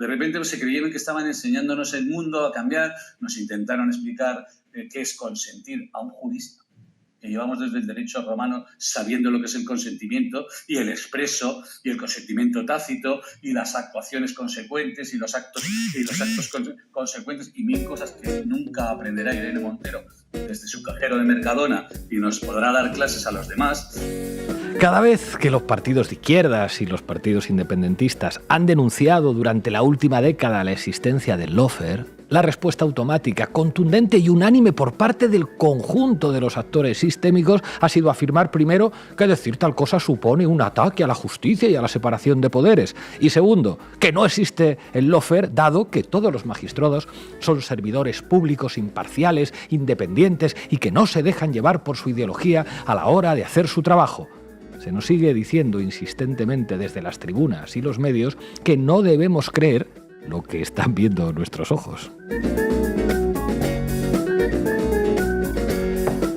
De repente se creyeron que estaban enseñándonos el mundo a cambiar, nos intentaron explicar qué es consentir a un jurista, que llevamos desde el derecho romano sabiendo lo que es el consentimiento y el expreso y el consentimiento tácito y las actuaciones consecuentes y los actos consecuentes y mil cosas que nunca aprenderá Irene Montero desde su cajero de Mercadona y nos podrá dar clases a los demás. Cada vez que los partidos de izquierdas y los partidos independentistas han denunciado durante la última década la existencia del lawfare, la respuesta automática, contundente y unánime por parte del conjunto de los actores sistémicos ha sido afirmar primero que decir tal cosa supone un ataque a la justicia y a la separación de poderes. Y segundo, que no existe el lawfare dado que todos los magistrados son servidores públicos imparciales, independientes y que no se dejan llevar por su ideología a la hora de hacer su trabajo. Se nos sigue diciendo insistentemente desde las tribunas y los medios que no debemos creer lo que están viendo nuestros ojos.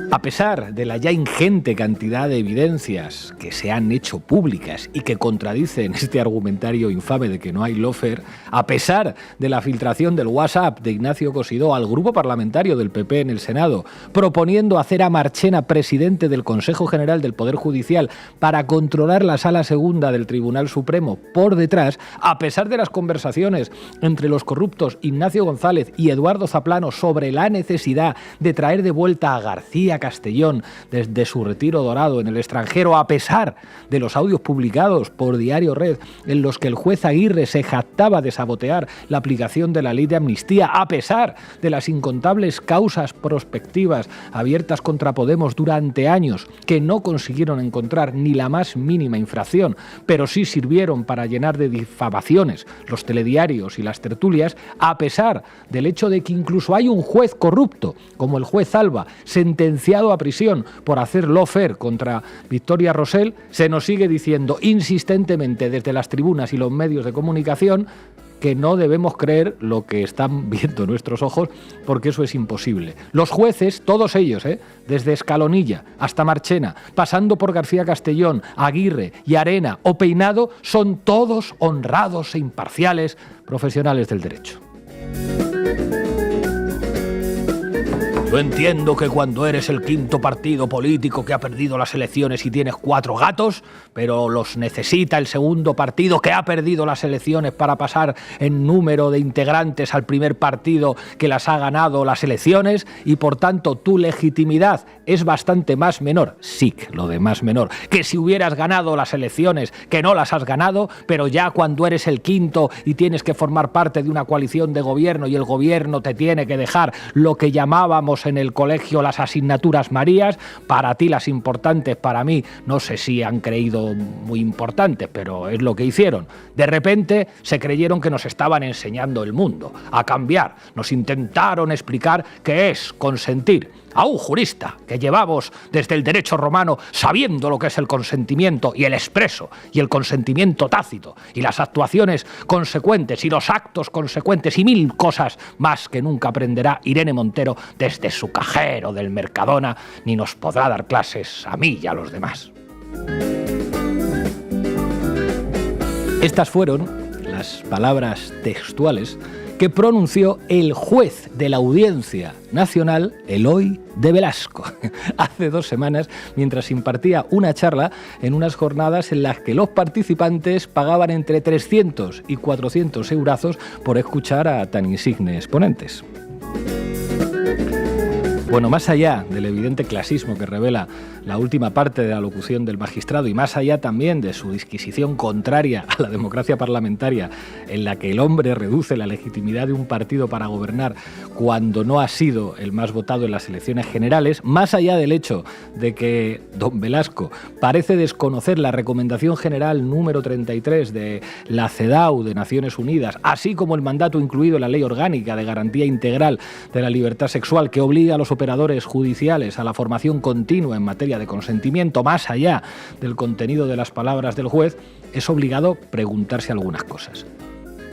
A pesar de la ya ingente cantidad de evidencias que se han hecho públicas y que contradicen este argumentario infame de que no hay lawfare, a pesar de la filtración del WhatsApp de Ignacio Cosidó al grupo parlamentario del PP en el Senado, proponiendo hacer a Marchena presidente del Consejo General del Poder Judicial para controlar la Sala Segunda del Tribunal Supremo por detrás, a pesar de las conversaciones entre los corruptos Ignacio González y Eduardo Zaplano sobre la necesidad de traer de vuelta a García Castellón desde su retiro dorado en el extranjero, a pesar de los audios publicados por Diario Red en los que el juez Aguirre se jactaba de sabotear la aplicación de la ley de amnistía, a pesar de las incontables causas prospectivas abiertas contra Podemos durante años que no consiguieron encontrar ni la más mínima infracción, pero sí sirvieron para llenar de difamaciones los telediarios y las tertulias, a pesar del hecho de que incluso hay un juez corrupto, como el juez Alba, sentenciado a prisión por hacer lawfare contra Victoria Rosell, se nos sigue diciendo insistentemente desde las tribunas y los medios de comunicación que no debemos creer lo que están viendo nuestros ojos, porque eso es imposible. Los jueces, todos ellos, desde Escalonilla hasta Marchena, pasando por García Castellón, Aguirre y Arena o Peinado, son todos honrados e imparciales profesionales del derecho. Yo entiendo que cuando eres el quinto partido político que ha perdido las elecciones y tienes 4 gatos, pero los necesita el segundo partido que ha perdido las elecciones para pasar en número de integrantes al primer partido que las ha ganado las elecciones y por tanto tu legitimidad es bastante más menor, sí, lo de más menor, que si hubieras ganado las elecciones que no las has ganado, pero ya cuando eres el quinto y tienes que formar parte de una coalición de gobierno y el gobierno te tiene que dejar lo que llamábamos en el colegio las asignaturas Marías, para ti las importantes, para mí no sé si han creído muy importantes, pero es lo que hicieron. De repente se creyeron que nos estaban enseñando el mundo a cambiar, nos intentaron explicar qué es consentir. A un jurista que llevamos desde el derecho romano sabiendo lo que es el consentimiento y el expreso y el consentimiento tácito y las actuaciones consecuentes y los actos consecuentes y mil cosas más que nunca aprenderá Irene Montero desde su cajero del Mercadona, ni nos podrá dar clases a mí y a los demás. Estas fueron las palabras textuales que pronunció el juez de la Audiencia Nacional, Eloy de Velasco, hace 2 semanas, mientras impartía una charla en unas jornadas en las que los participantes pagaban entre 300 y 400 eurazos por escuchar a tan insignes ponentes. Bueno, más allá del evidente clasismo que revela la última parte de la locución del magistrado y más allá también de su disquisición contraria a la democracia parlamentaria, en la que el hombre reduce la legitimidad de un partido para gobernar cuando no ha sido el más votado en las elecciones generales, más allá del hecho de que don Velasco parece desconocer la recomendación general número 33 de la CEDAW de Naciones Unidas, así como el mandato incluido en la Ley Orgánica de Garantía Integral de la Libertad Sexual que obliga a los operadores judiciales a la formación continua en materia de consentimiento, más allá del contenido de las palabras del juez, es obligado preguntarse algunas cosas.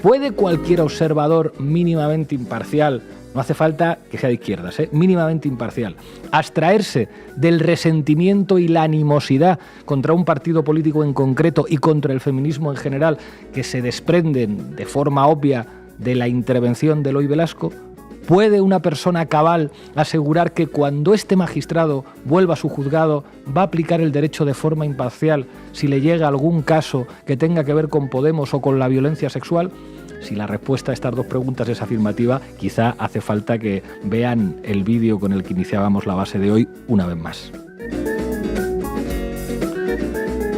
¿Puede cualquier observador mínimamente imparcial no hace falta que sea de izquierdas, mínimamente imparcial, abstraerse del resentimiento y la animosidad contra un partido político en concreto y contra el feminismo en general que se desprenden de forma obvia de la intervención de Eloy Velasco. ¿Puede una persona cabal asegurar que cuando este magistrado vuelva a su juzgado va a aplicar el derecho de forma imparcial si le llega algún caso que tenga que ver con Podemos o con la violencia sexual? Si la respuesta a estas dos preguntas es afirmativa, quizá hace falta que vean el vídeo con el que iniciábamos la base de hoy una vez más.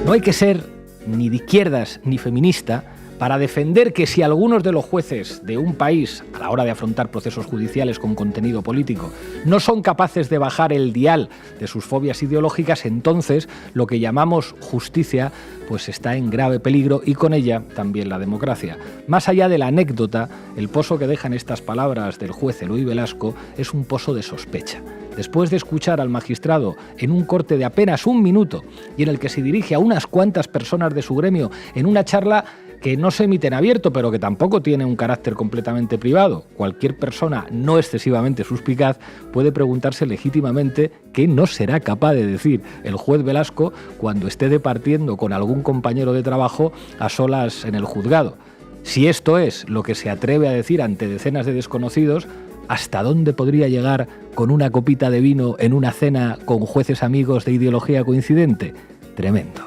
No hay que ser ni de izquierdas ni feminista para defender que si algunos de los jueces de un país, a la hora de afrontar procesos judiciales con contenido político, no son capaces de bajar el dial de sus fobias ideológicas, entonces lo que llamamos justicia pues está en grave peligro y con ella también la democracia. Más allá de la anécdota, el pozo que dejan estas palabras del juez Eloy Velasco es un pozo de sospecha. Después de escuchar al magistrado en un corte de apenas 1 minuto y en el que se dirige a unas cuantas personas de su gremio en una charla que no se emite en abierto, pero que tampoco tiene un carácter completamente privado, cualquier persona no excesivamente suspicaz puede preguntarse legítimamente qué no será capaz de decir el juez Velasco cuando esté departiendo con algún compañero de trabajo a solas en el juzgado. Si esto es lo que se atreve a decir ante decenas de desconocidos, ¿hasta dónde podría llegar con una copita de vino en una cena con jueces amigos de ideología coincidente? Tremendo.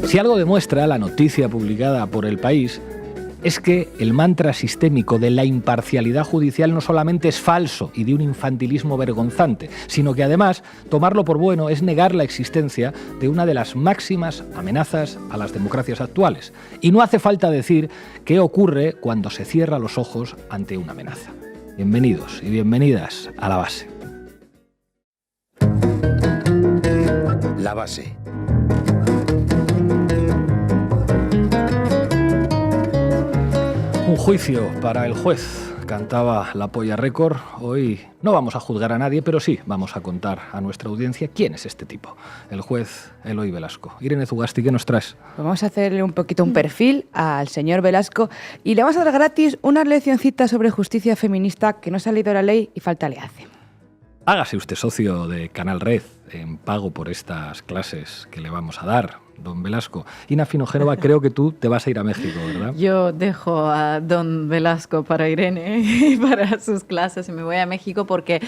Si algo demuestra la noticia publicada por El País, es que el mantra sistémico de la imparcialidad judicial no solamente es falso y de un infantilismo vergonzante, sino que además tomarlo por bueno es negar la existencia de una de las máximas amenazas a las democracias actuales. Y no hace falta decir qué ocurre cuando se cierra los ojos ante una amenaza. Bienvenidos y bienvenidas a La Base. La Base. Un juicio para el juez, cantaba La Polla Record. Hoy no vamos a juzgar a nadie, pero sí vamos a contar a nuestra audiencia quién es este tipo, el juez Eloy Velasco. Irene Zugasti, ¿qué nos traes? Vamos a hacerle un poquito un perfil al señor Velasco y le vamos a dar gratis unas leccioncitas sobre justicia feminista que no se ha leído la ley y falta le hace. Hágase usted socio de Canal Red en pago por estas clases que le vamos a dar, don Velasco. Ina Finogénova, creo que tú te vas a ir a México, ¿verdad? Yo dejo a don Velasco para Irene y para sus clases y me voy a México porque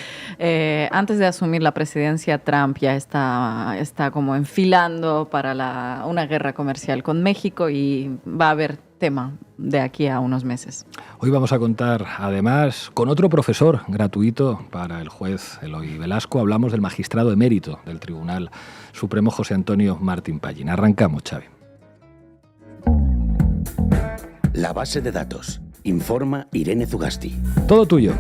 antes de asumir la presidencia, Trump ya está como enfilando para una guerra comercial con México y va a haber tema de aquí a unos meses. Hoy vamos a contar, además, con otro profesor gratuito para el juez Eloy Velasco. Hablamos del magistrado emérito del Tribunal Supremo, José Antonio Martín Pallín. Arrancamos, Xavi. La base de datos. Informa Irene Zugasti. Todo tuyo.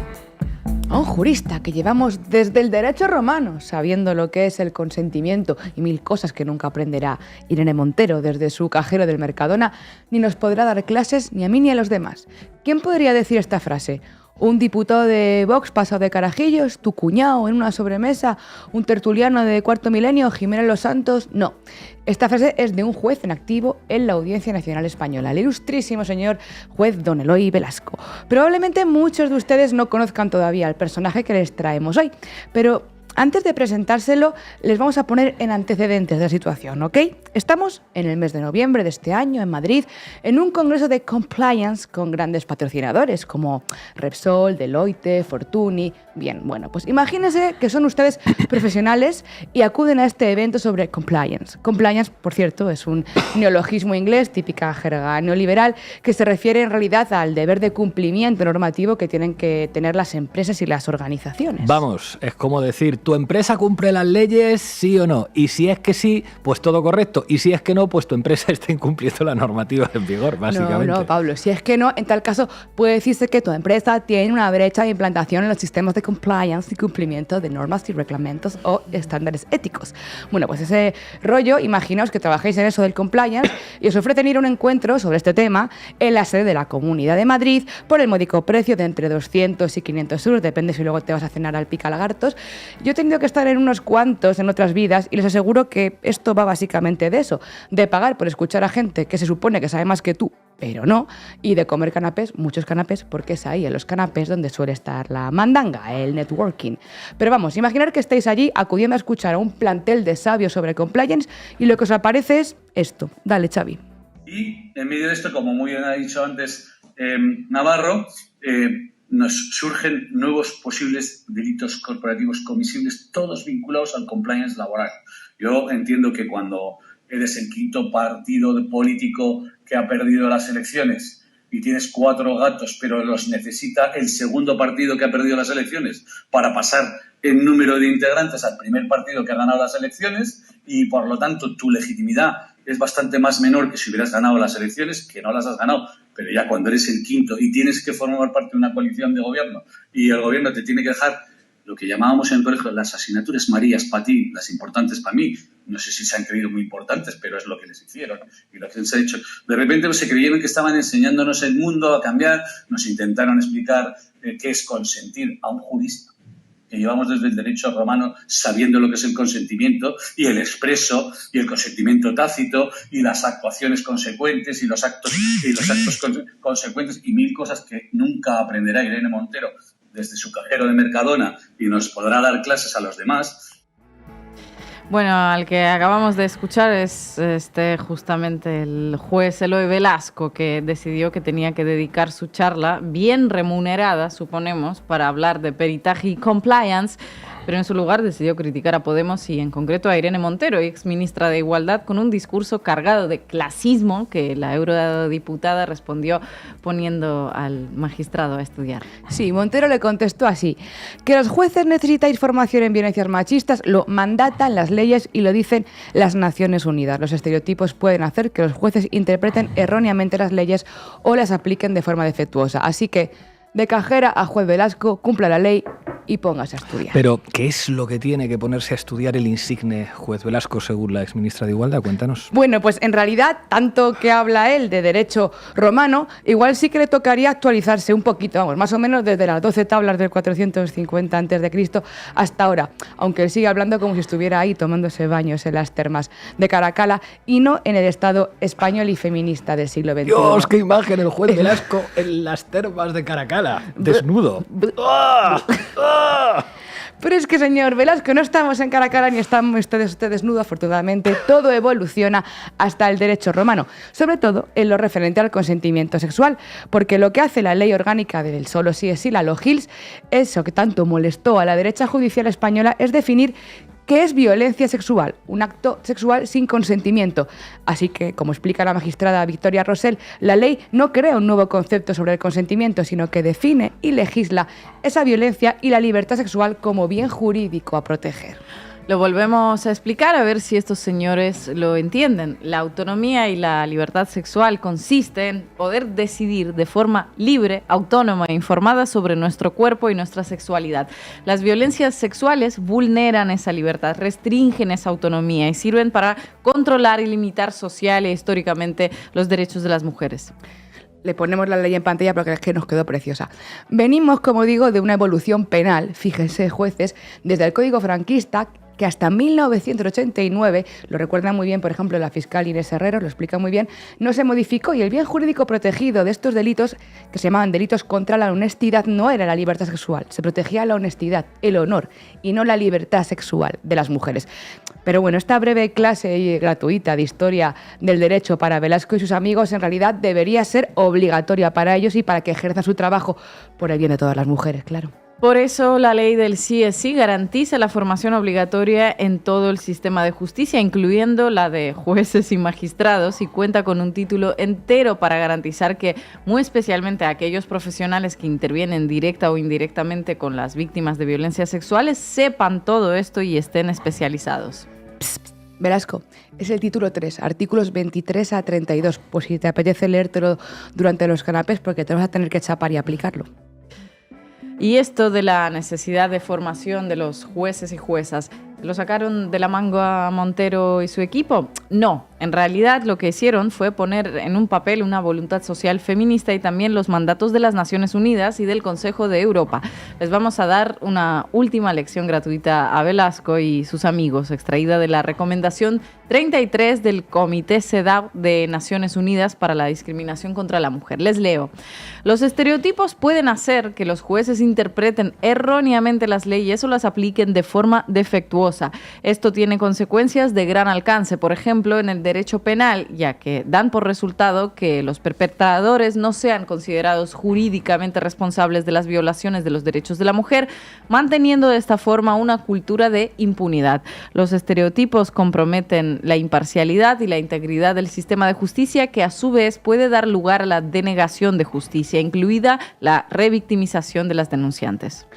A un jurista que llevamos desde el derecho romano, sabiendo lo que es el consentimiento y 1000 cosas que nunca aprenderá Irene Montero desde su cajero del Mercadona, ni nos podrá dar clases ni a mí ni a los demás. ¿Quién podría decir esta frase? ¿Un diputado de Vox pasado de carajillos? ¿Tu cuñado en una sobremesa? ¿Un tertuliano de cuarto milenio? ¿Jiménez Los Santos? No. Esta frase es de un juez en activo en la Audiencia Nacional Española, el ilustrísimo señor juez don Eloy Velasco. Probablemente muchos de ustedes no conozcan todavía al personaje que les traemos hoy, pero antes de presentárselo, les vamos a poner en antecedentes de la situación, ¿ok? Estamos en el mes de noviembre de este año en Madrid, en un congreso de compliance con grandes patrocinadores como Repsol, Deloitte, Fortuny. Bien, bueno, pues imagínense que son ustedes profesionales y acuden a este evento sobre compliance. Compliance, por cierto, es un neologismo inglés, típica jerga neoliberal, que se refiere en realidad al deber de cumplimiento normativo que tienen que tener las empresas y las organizaciones. Vamos, es como decir, ¿tu empresa cumple las leyes, sí o no? Y si es que sí, pues todo correcto. Y si es que no, pues tu empresa está incumpliendo la normativa en vigor, básicamente. No, Pablo, si es que no, en tal caso puede decirse que tu empresa tiene una brecha de implantación en los sistemas de compliance y cumplimiento de normas y reglamentos o estándares éticos. Bueno, pues ese rollo, imaginaos que trabajáis en eso del compliance y os ofrecen ir a un encuentro sobre este tema en la sede de la Comunidad de Madrid por el módico precio de entre 200 y 500 euros, depende si luego te vas a cenar al Pica Lagartos. Yo tenido que estar en unos cuantos en otras vidas y les aseguro que esto va básicamente de eso, de pagar por escuchar a gente que se supone que sabe más que tú, pero no, y de comer canapés, muchos canapés, porque es ahí en los canapés donde suele estar la mandanga, el networking. Pero vamos, imaginar que estáis allí acudiendo a escuchar a un plantel de sabios sobre compliance y lo que os aparece es esto. Dale, Xavi. Y en medio de esto, como muy bien ha dicho antes Navarro, nos surgen nuevos posibles delitos corporativos comisibles, todos vinculados al compliance laboral. Yo entiendo que cuando eres el quinto partido político que ha perdido las elecciones y tienes 4 gatos, pero los necesita el segundo partido que ha perdido las elecciones para pasar el número de integrantes al primer partido que ha ganado las elecciones, y por lo tanto tu legitimidad es bastante más menor que si hubieras ganado las elecciones, que no las has ganado, pero ya cuando eres el quinto y tienes que formar parte de una coalición de gobierno y el gobierno te tiene que dejar lo que llamábamos en el colegio las asignaturas marías para ti, las importantes para mí. No sé si se han creído muy importantes, pero es lo que les hicieron y lo que les ha hecho. De repente se creyeron que estaban enseñándonos el mundo a cambiar, nos intentaron explicar qué es consentir a un jurista, que llevamos desde el derecho romano sabiendo lo que es el consentimiento y el expreso y el consentimiento tácito y las actuaciones consecuentes y los actos consecuentes y 1000 cosas que nunca aprenderá Irene Montero desde su cajero de Mercadona y nos podrá dar clases a los demás. Bueno, al que acabamos de escuchar es justamente el juez Eloy Velasco, que decidió que tenía que dedicar su charla, bien remunerada, suponemos, para hablar de peritaje y compliance, pero en su lugar decidió criticar a Podemos y en concreto a Irene Montero, ex ministra de Igualdad, con un discurso cargado de clasismo que la eurodiputada respondió poniendo al magistrado a estudiar. Sí, Montero le contestó así: que los jueces necesitáis formación en violencias machistas, lo mandatan las leyes y lo dicen las Naciones Unidas. Los estereotipos pueden hacer que los jueces interpreten erróneamente las leyes o las apliquen de forma defectuosa. Así que, de cajera a juez Velasco, cumpla la ley y póngase a estudiar. Pero, ¿qué es lo que tiene que ponerse a estudiar el insigne juez Velasco según la exministra de Igualdad? Cuéntanos. Bueno, pues en realidad, tanto que habla él de derecho romano, igual sí que le tocaría actualizarse un poquito, vamos, más o menos desde las 12 tablas del 450 a.C. hasta ahora, aunque él sigue hablando como si estuviera ahí tomándose baños en las termas de Caracalla y no en el Estado español y feminista del siglo XXI. ¡Dios, qué imagen! El juez Velasco en las termas de Caracalla, desnudo. ¡Ah! ¡Ah! Pero es que, señor Velasco, no estamos en Caracalla ni estamos usted desnudo, afortunadamente. Todo evoluciona hasta el derecho romano, sobre todo en lo referente al consentimiento sexual, porque lo que hace la ley orgánica del solo sí es sí, la LOGILS, eso que tanto molestó a la derecha judicial española, es definir ¿qué es violencia sexual? Un acto sexual sin consentimiento. Así que, como explica la magistrada Victoria Rosell, la ley no crea un nuevo concepto sobre el consentimiento, sino que define y legisla esa violencia y la libertad sexual como bien jurídico a proteger. Lo volvemos a explicar a ver si estos señores lo entienden. La autonomía y la libertad sexual consiste en poder decidir de forma libre, autónoma e informada sobre nuestro cuerpo y nuestra sexualidad. Las violencias sexuales vulneran esa libertad, restringen esa autonomía y sirven para controlar y limitar social e históricamente los derechos de las mujeres. Le ponemos la ley en pantalla porque es que nos quedó preciosa. Venimos, como digo, de una evolución penal, fíjense, jueces, desde el Código franquista, que hasta 1989, lo recuerda muy bien, por ejemplo, la fiscal Inés Herrero, lo explica muy bien, no se modificó y el bien jurídico protegido de estos delitos, que se llamaban delitos contra la honestidad, no era la libertad sexual, se protegía la honestidad, el honor, y no la libertad sexual de las mujeres. Pero bueno, esta breve clase gratuita de historia del derecho para Velasco y sus amigos en realidad debería ser obligatoria para ellos y para que ejerzan su trabajo por el bien de todas las mujeres, claro. Por eso la ley del sí es sí garantiza la formación obligatoria en todo el sistema de justicia, incluyendo la de jueces y magistrados, y cuenta con un título entero para garantizar que, muy especialmente aquellos profesionales que intervienen directa o indirectamente con las víctimas de violencias sexuales, sepan todo esto y estén especializados. Velasco, es el título 3, artículos 23 a 32, por si te apetece leértelo durante los canapés, porque te vas a tener que chapar y aplicarlo. Y esto de la necesidad de formación de los jueces y juezas ¿Lo sacaron de la manga a Montero y su equipo? No, en realidad lo que hicieron fue poner en un papel una voluntad social feminista y también los mandatos de las Naciones Unidas y del Consejo de Europa. Les vamos a dar una última lección gratuita a Velasco y sus amigos, extraída de la recomendación 33 del Comité CEDAW de Naciones Unidas para la Discriminación contra la Mujer. Les leo. Los estereotipos pueden hacer que los jueces interpreten erróneamente las leyes o las apliquen de forma defectuosa. Esto tiene consecuencias de gran alcance, por ejemplo, en el derecho penal, ya que dan por resultado que los perpetradores no sean considerados jurídicamente responsables de las violaciones de los derechos de la mujer, manteniendo de esta forma una cultura de impunidad. Los estereotipos comprometen la imparcialidad y la integridad del sistema de justicia, que a su vez puede dar lugar a la denegación de justicia, incluida la revictimización de las denunciantes.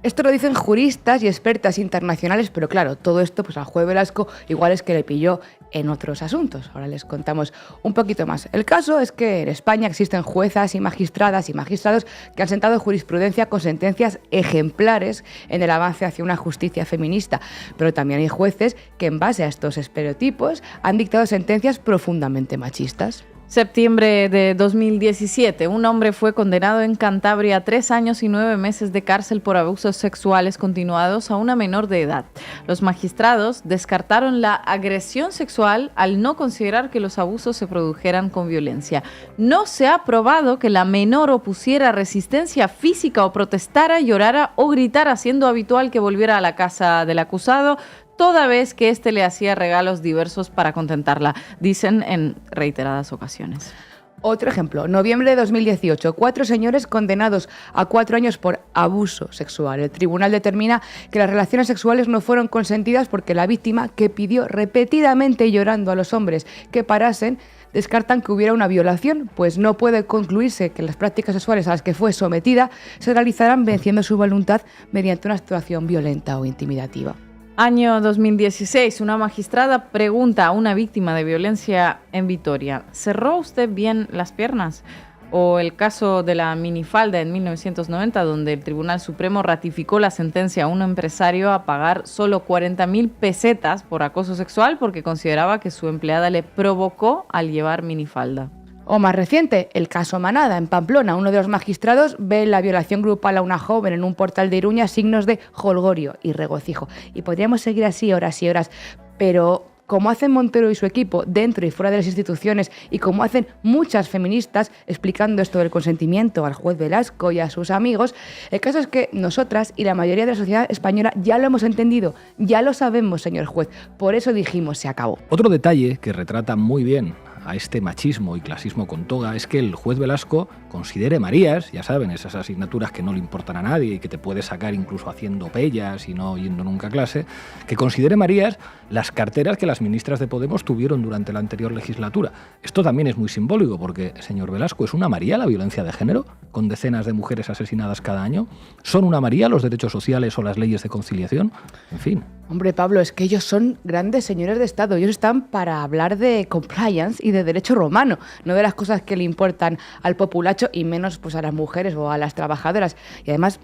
Esto lo dicen juristas y expertas internacionales, pero claro, todo esto pues al juez Velasco igual es que le pilló en otros asuntos. Ahora les contamos un poquito más. El caso es que en España existen juezas y magistradas y magistrados que han sentado jurisprudencia con sentencias ejemplares en el avance hacia una justicia feminista, pero también hay jueces que en base a estos estereotipos han dictado sentencias profundamente machistas. Septiembre de 2017, un hombre fue condenado en Cantabria a 3 años y 9 meses de cárcel por abusos sexuales continuados a una menor de edad. Los magistrados descartaron la agresión sexual al no considerar que los abusos se produjeran con violencia. No se ha probado que la menor opusiera resistencia física o protestara, llorara o gritara, siendo habitual que volviera a la casa del acusado, toda vez que éste le hacía regalos diversos para contentarla, dicen en reiteradas ocasiones. Otro ejemplo, noviembre de 2018, 4 señores condenados a 4 años por abuso sexual. El tribunal determina que las relaciones sexuales no fueron consentidas porque la víctima, que pidió repetidamente y llorando a los hombres que parasen, descartan que hubiera una violación, pues no puede concluirse que las prácticas sexuales a las que fue sometida se realizaran venciendo su voluntad mediante una actuación violenta o intimidativa. Año 2016, una magistrada pregunta a una víctima de violencia en Vitoria: ¿cerró usted bien las piernas? O el caso de la minifalda en 1990, donde el Tribunal Supremo ratificó la sentencia a un empresario a pagar solo 40.000 pesetas por acoso sexual porque consideraba que su empleada le provocó al llevar minifalda. O más reciente, el caso Manada, en Pamplona. Uno de los magistrados ve en la violación grupal a una joven en un portal de Iruña signos de jolgorio y regocijo. Y podríamos seguir así horas y horas, pero como hacen Montero y su equipo dentro y fuera de las instituciones, y como hacen muchas feministas explicando esto del consentimiento al juez Velasco y a sus amigos, el caso es que nosotras y la mayoría de la sociedad española ya lo hemos entendido, ya lo sabemos, señor juez. Por eso dijimos, se acabó. Otro detalle que retrata muy bien a este machismo y clasismo con toga es que el juez Velasco considere Marías, ya saben, esas asignaturas que no le importan a nadie y que te puede sacar incluso haciendo pellas y no yendo nunca a clase, que considere Marías las carteras que las ministras de Podemos tuvieron durante la anterior legislatura. Esto también es muy simbólico porque, señor Velasco, ¿es una María la violencia de género, con decenas de mujeres asesinadas cada año? ¿Son una María los derechos sociales o las leyes de conciliación? En fin. Hombre, Pablo, es que ellos son grandes señores de Estado. Ellos están para hablar de compliance y de derecho romano, no de las cosas que le importan al populacho y menos pues a las mujeres o a las trabajadoras. Y además,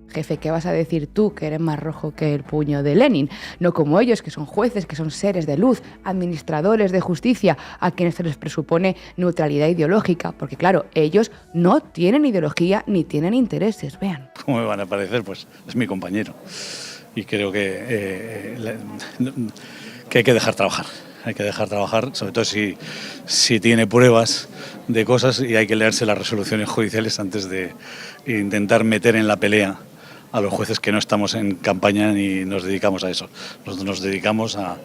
jefe, ¿qué vas a decir tú, que eres más rojo que el puño de Lenin? No como ellos, que son jueces, que son seres de luz, administradores de justicia, a quienes se les presupone neutralidad ideológica, porque claro, ellos no tienen ideología ni tienen intereses, vean. ¿Cómo me van a parecer? Pues es mi compañero. Y creo que hay que dejar trabajar. Hay que dejar trabajar, sobre todo si tiene pruebas de cosas, y hay que leerse las resoluciones judiciales antes de intentar meter en la pelea a los jueces que no estamos en campaña ni nos dedicamos a eso. Nosotros nos dedicamos a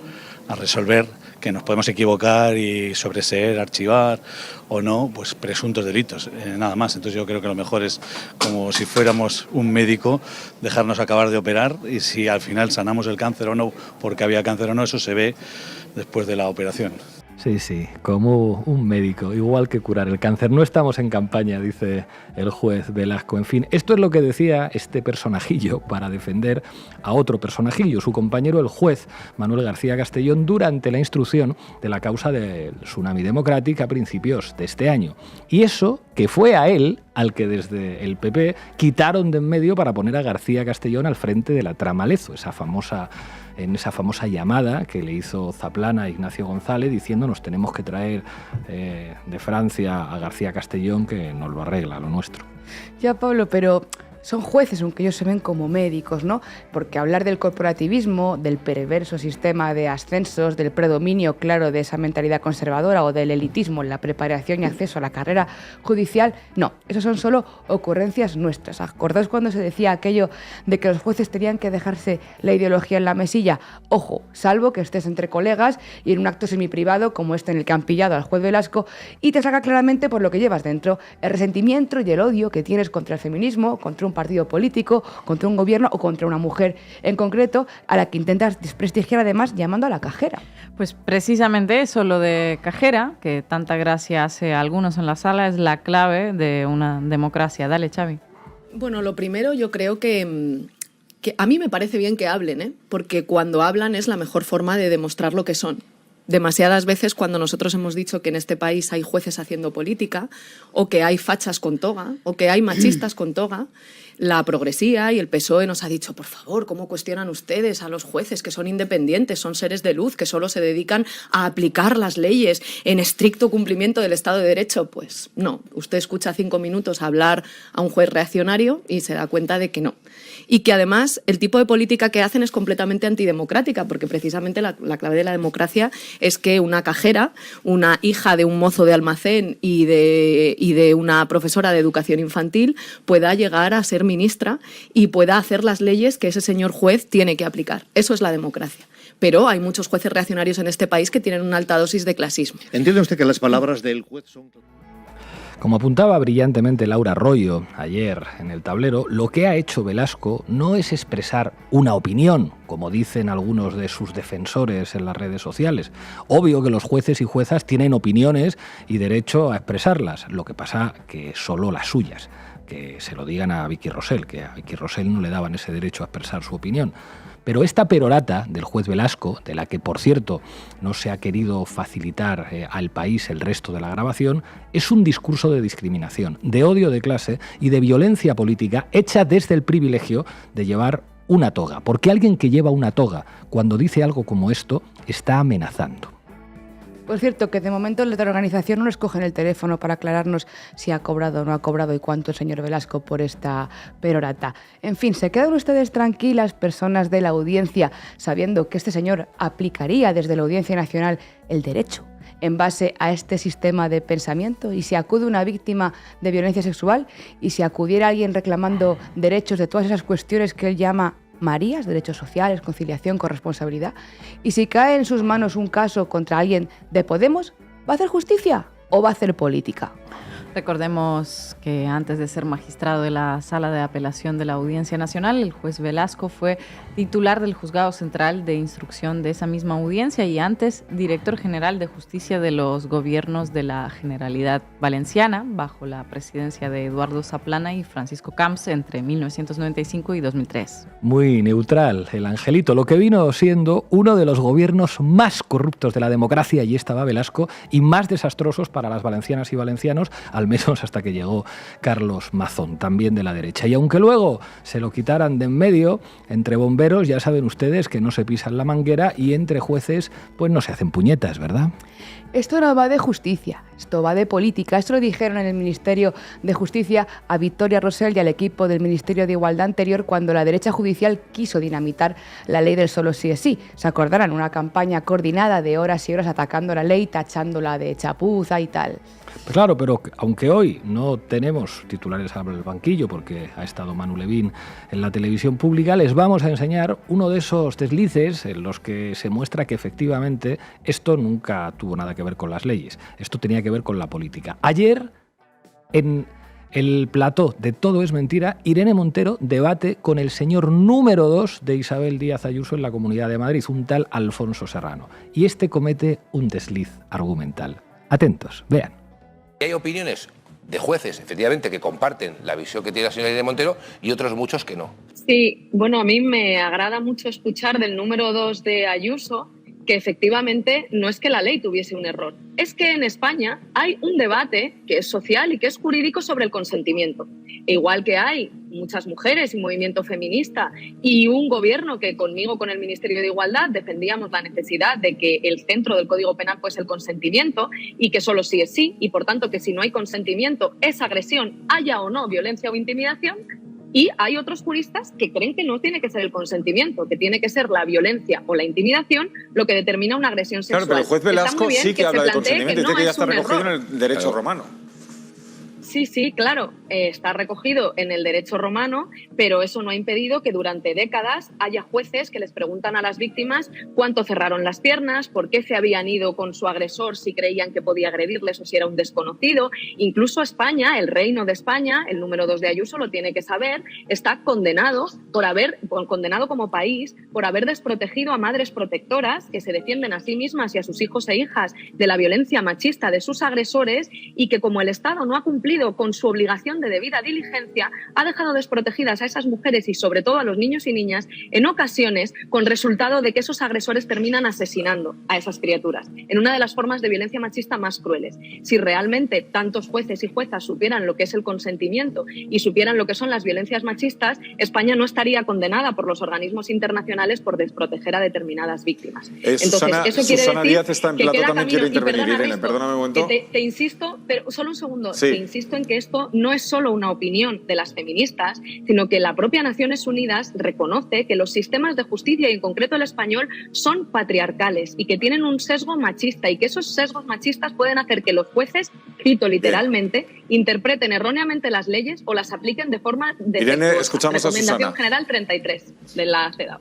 resolver, que nos podemos equivocar y sobreseer, archivar o no, pues presuntos delitos, nada más. Entonces yo creo que lo mejor es, como si fuéramos un médico, dejarnos acabar de operar, y si al final sanamos el cáncer o no, porque había cáncer o no, eso se ve después de la operación. Sí, como un médico, igual que curar el cáncer. No estamos en campaña, dice el juez Velasco. En fin, esto es lo que decía este personajillo para defender a otro personajillo, su compañero, el juez Manuel García Castellón, durante la instrucción de la causa del Tsunami Democratic a principios de este año. Y eso que fue a él al que desde el PP quitaron de en medio para poner a García Castellón al frente de la trama Lezo, esa famosa en esa famosa llamada que le hizo Zaplana a Ignacio González diciendo nos tenemos que traer de Francia a García Castellón que nos lo arregla, lo nuestro. Ya, Pablo, pero son jueces, aunque ellos se ven como médicos, ¿no? Porque hablar del corporativismo, del perverso sistema de ascensos, del predominio claro de esa mentalidad conservadora o del elitismo en la preparación y acceso a la carrera judicial, no, eso son solo ocurrencias nuestras. ¿Acordáis cuando se decía aquello de que los jueces tenían que dejarse la ideología en la mesilla? Ojo, salvo que estés entre colegas y en un acto semiprivado como este en el que han pillado al juez Velasco y te saca claramente por lo que llevas dentro, el resentimiento y el odio que tienes contra el feminismo, contra un partido político, contra un gobierno o contra una mujer en concreto a la que intentas desprestigiar además llamando a la cajera. Pues precisamente eso, lo de cajera, que tanta gracia hace a algunos en la sala, es la clave de una democracia. Dale, Xavi. Bueno, lo primero yo creo que a mí me parece bien que hablen, porque cuando hablan es la mejor forma de demostrar lo que son. Demasiadas veces cuando nosotros hemos dicho que en este país hay jueces haciendo política, o que hay fachas con toga, o que hay machistas con toga, la progresía y el PSOE nos ha dicho, por favor, ¿cómo cuestionan ustedes a los jueces que son independientes, son seres de luz, que solo se dedican a aplicar las leyes en estricto cumplimiento del Estado de Derecho? Pues no, usted escucha 5 minutos hablar a un juez reaccionario y se da cuenta de que no. Y que además el tipo de política que hacen es completamente antidemocrática, porque precisamente la clave de la democracia es que una cajera, una hija de un mozo de almacén y de una profesora de educación infantil pueda llegar a ser ministra y pueda hacer las leyes que ese señor juez tiene que aplicar. Eso es la democracia. Pero hay muchos jueces reaccionarios en este país que tienen una alta dosis de clasismo. ¿Entiende usted que las palabras del juez son... Como apuntaba brillantemente Laura Arroyo ayer en El Tablero, lo que ha hecho Velasco no es expresar una opinión, como dicen algunos de sus defensores en las redes sociales. Obvio que los jueces y juezas tienen opiniones y derecho a expresarlas, lo que pasa que solo las suyas. Que se lo digan a Vicky Rosell, que a Vicky Rosell no le daban ese derecho a expresar su opinión. Pero esta perorata del juez Velasco, de la que, por cierto, no se ha querido facilitar al país el resto de la grabación, es un discurso de discriminación, de odio de clase y de violencia política hecha desde el privilegio de llevar una toga. Porque alguien que lleva una toga, cuando dice algo como esto, está amenazando. Por cierto, que de momento la organización no les cogen el teléfono para aclararnos si ha cobrado o no ha cobrado y cuánto el señor Velasco por esta perorata. En fin, ¿se quedan ustedes tranquilas, personas de la audiencia, sabiendo que este señor aplicaría desde la Audiencia Nacional el derecho en base a este sistema de pensamiento? Y si acude una víctima de violencia sexual y si acudiera alguien reclamando derechos de todas esas cuestiones que él llama Marías, derechos sociales, conciliación, corresponsabilidad, y si cae en sus manos un caso contra alguien de Podemos, ¿va a hacer justicia o va a hacer política? Recordemos que antes de ser magistrado de la Sala de Apelación de la Audiencia Nacional, el juez Velasco fue titular del Juzgado Central de Instrucción de esa misma audiencia y antes director general de Justicia de los gobiernos de la Generalidad Valenciana, bajo la presidencia de Eduardo Zaplana y Francisco Camps entre 1995 y 2003. Muy neutral el angelito, lo que vino siendo uno de los gobiernos más corruptos de la democracia, y estaba Velasco, y más desastrosos para las valencianas y valencianos, al menos hasta que llegó Carlos Mazón, también de la derecha. Y aunque luego se lo quitaran de en medio, entre bomberos ya saben ustedes que no se pisan la manguera y entre jueces pues no se hacen puñetas, ¿verdad? Esto no va de justicia, esto va de política. Esto lo dijeron en el Ministerio de Justicia a Victoria Rosell y al equipo del Ministerio de Igualdad anterior cuando la derecha judicial quiso dinamitar la ley del solo sí es sí. Se acordarán, una campaña coordinada de horas y horas atacando la ley, tachándola de chapuza y tal. Pues claro, pero aunque hoy no tenemos titulares al banquillo porque ha estado Manu Levín en la televisión pública, les vamos a enseñar uno de esos deslices en los que se muestra que efectivamente esto nunca tuvo nada que ver con las leyes. Esto tenía que ver con la política. Ayer, en el plató de Todo es Mentira, Irene Montero debate con el señor número 2 de Isabel Díaz Ayuso en la Comunidad de Madrid, un tal Alfonso Serrano. Y este comete un desliz argumental. Atentos, vean. Hay opiniones de jueces, efectivamente, que comparten la visión que tiene la señora Irene Montero y otros muchos que no. Sí, bueno, a mí me agrada mucho escuchar del número 2 de Ayuso que efectivamente no es que la ley tuviese un error, es que en España hay un debate que es social y que es jurídico sobre el consentimiento. E igual que hay muchas mujeres y movimiento feminista y un gobierno que conmigo, con el Ministerio de Igualdad, defendíamos la necesidad de que el centro del Código Penal fuese el consentimiento y que solo sí es sí, y por tanto que si no hay consentimiento es agresión, haya o no violencia o intimidación. Y hay otros juristas que creen que no tiene que ser el consentimiento, que tiene que ser la violencia o la intimidación lo que determina una agresión sexual. Claro, pero el juez Velasco sí que habla de consentimiento y dice que ya está recogido en el derecho romano. Sí, claro, está recogido en el derecho romano, pero eso no ha impedido que durante décadas haya jueces que les preguntan a las víctimas cuánto cerraron las piernas, por qué se habían ido con su agresor si creían que podía agredirles o si era un desconocido. Incluso España, el Reino de España, el número 2 de Ayuso lo tiene que saber, está condenado condenado como país por haber desprotegido a madres protectoras que se defienden a sí mismas y a sus hijos e hijas de la violencia machista de sus agresores, y que como el Estado no ha cumplido con su obligación de debida diligencia, ha dejado desprotegidas a esas mujeres y sobre todo a los niños y niñas, en ocasiones con resultado de que esos agresores terminan asesinando a esas criaturas, en una de las formas de violencia machista más crueles. Si realmente tantos jueces y juezas supieran lo que es el consentimiento y supieran lo que son las violencias machistas, España no estaría condenada por los organismos internacionales por desproteger a determinadas víctimas. Entonces, eso quiere Susana decir Díaz está en que plato, queda también camino. quiere intervenir. Perdona, Irene, perdóname un momento. Te insisto, pero solo un segundo, sí. Te insisto en que esto no es solo una opinión de las feministas, sino que la propia Naciones Unidas reconoce que los sistemas de justicia, y en concreto el español, son patriarcales y que tienen un sesgo machista, y que esos sesgos machistas pueden hacer que los jueces, cito literalmente, interpreten erróneamente las leyes o las apliquen de forma Irene, escuchamos a Recomendación Susana. General 33 de la CEDAW.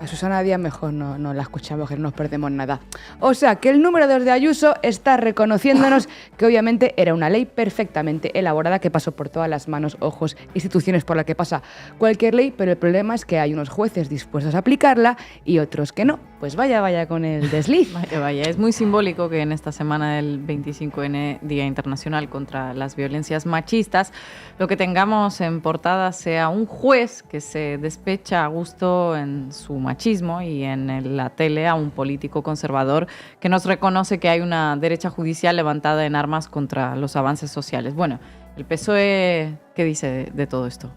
A Susana Díaz mejor no la escuchamos, que no nos perdemos nada. O sea, que el número 2 de Ayuso está reconociéndonos que obviamente era una ley perfectamente elaborada que pasó por todas las manos, ojos, instituciones por la que pasa cualquier ley, pero el problema es que hay unos jueces dispuestos a aplicarla y otros que no. Pues vaya con el desliz. Vaya, es muy simbólico que en esta semana del 25N, Día Internacional contra las Violencias Machistas, lo que tengamos en portada sea un juez que se despecha a gusto en su machismo y en la tele a un político conservador que nos reconoce que hay una derecha judicial levantada en armas contra los avances sociales. Bueno, el PSOE, ¿qué dice de todo esto?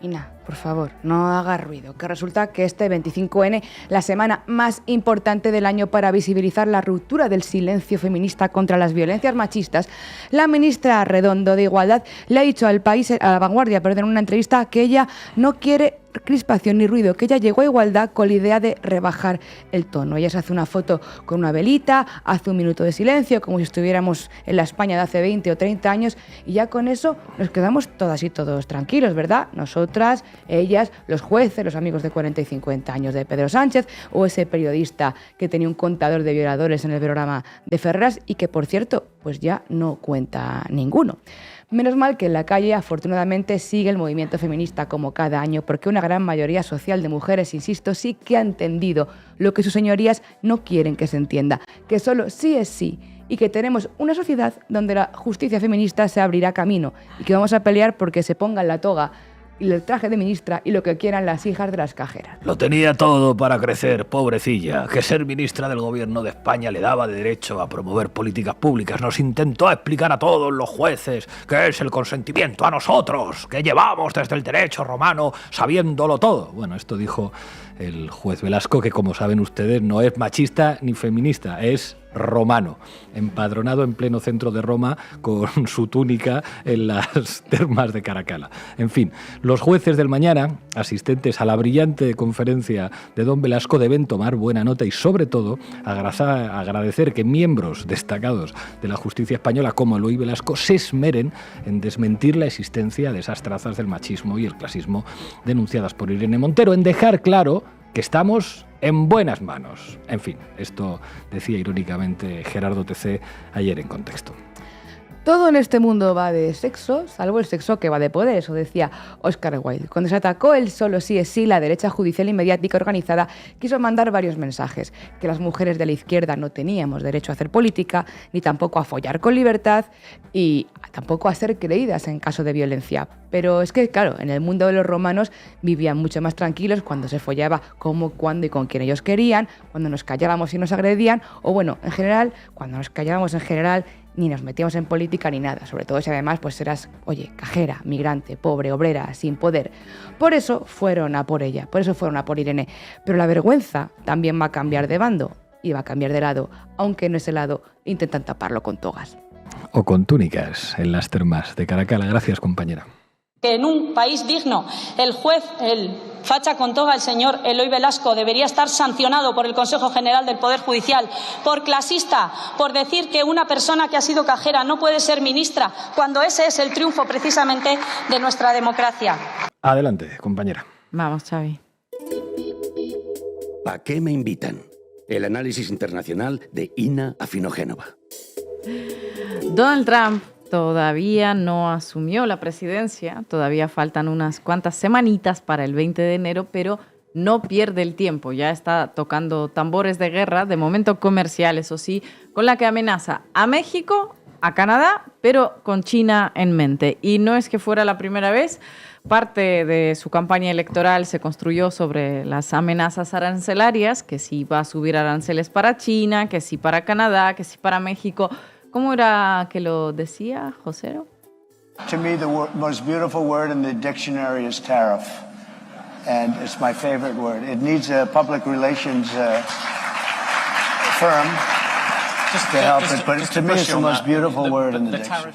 Ina, por favor, no haga ruido, que resulta que este 25N, la semana más importante del año para visibilizar la ruptura del silencio feminista contra las violencias machistas, la ministra Redondo de Igualdad le ha dicho al país, a La Vanguardia, en una entrevista, que ella no quiere crispación ni ruido, que ella llegó a Igualdad con la idea de rebajar el tono. Ella se hace una foto con una velita, hace un minuto de silencio, como si estuviéramos en la España de hace 20 o 30 años, y ya con eso nos quedamos todas y todos tranquilos, ¿verdad? Nosotras, ellas, los jueces, los amigos de 40 y 50 años de Pedro Sánchez, o ese periodista que tenía un contador de violadores en el programa de Ferreras y que, por cierto, pues ya no cuenta ninguno. Menos mal que en la calle, afortunadamente, sigue el movimiento feminista como cada año, porque una gran mayoría social de mujeres, insisto, sí que ha entendido lo que sus señorías no quieren que se entienda, que solo sí es sí, y que tenemos una sociedad donde la justicia feminista se abrirá camino y que vamos a pelear porque se pongan la toga y el traje de ministra y lo que quieran las hijas de las cajeras. Lo tenía todo para crecer, pobrecilla, que ser ministra del gobierno de España le daba derecho a promover políticas públicas. Nos intentó explicar a todos los jueces qué es el consentimiento, a nosotros, que llevamos desde el derecho romano sabiéndolo todo. Bueno, esto dijo el juez Velasco, que como saben ustedes no es machista ni feminista, es romano, empadronado en pleno centro de Roma con su túnica en las termas de Caracalla. En fin, los jueces del mañana, asistentes a la brillante conferencia de don Velasco, deben tomar buena nota y sobre todo agradecer que miembros destacados de la justicia española como Eloy Velasco se esmeren en desmentir la existencia de esas trazas del machismo y el clasismo denunciadas por Irene Montero, en dejar claro que estamos en buenas manos. En fin, esto decía irónicamente Gerardo TC ayer en Contexto. Todo en este mundo va de sexo, salvo el sexo que va de poder, eso decía Oscar Wilde. Cuando se atacó el solo sí es sí, la derecha judicial y mediática organizada quiso mandar varios mensajes, que las mujeres de la izquierda no teníamos derecho a hacer política, ni tampoco a follar con libertad y tampoco a ser creídas en caso de violencia. Pero es que, claro, en el mundo de los romanos vivían mucho más tranquilos cuando se follaba cómo, cuándo y con quién ellos querían, cuando nos callábamos y nos agredían, o bueno, en general, cuando nos callábamos en general, ni nos metíamos en política ni nada, sobre todo si además pues eras, oye, cajera, migrante, pobre, obrera, sin poder. Por eso fueron a por ella, por eso fueron a por Irene. Pero la vergüenza también va a cambiar de bando y va a cambiar de lado, aunque en ese lado intentan taparlo con togas. O con túnicas en las termas de Caracalla. Gracias, compañera. Que en un país digno, el juez, el facha con toga, el señor Eloy Velasco, debería estar sancionado por el Consejo General del Poder Judicial, por clasista, por decir que una persona que ha sido cajera no puede ser ministra, cuando ese es el triunfo precisamente de nuestra democracia. Adelante, compañera. Vamos, Xavi. ¿A qué me invitan? El análisis internacional de Ina Afinogénova. Donald Trump todavía no asumió la presidencia, todavía faltan unas cuantas semanitas para el 20 de enero, pero no pierde el tiempo, ya está tocando tambores de guerra, de momento comercial, eso sí, con la que amenaza a México, a Canadá, pero con China en mente. Y no es que fuera la primera vez, parte de su campaña electoral se construyó sobre las amenazas arancelarias, que si va a subir aranceles para China, que si para Canadá, que si para México. ¿Cómo era que lo decía, Josero? To me, the most beautiful word in the dictionary is tariff, and it's my favorite word. It needs a public relations firm to help it, but to me it's the most beautiful word in the dictionary.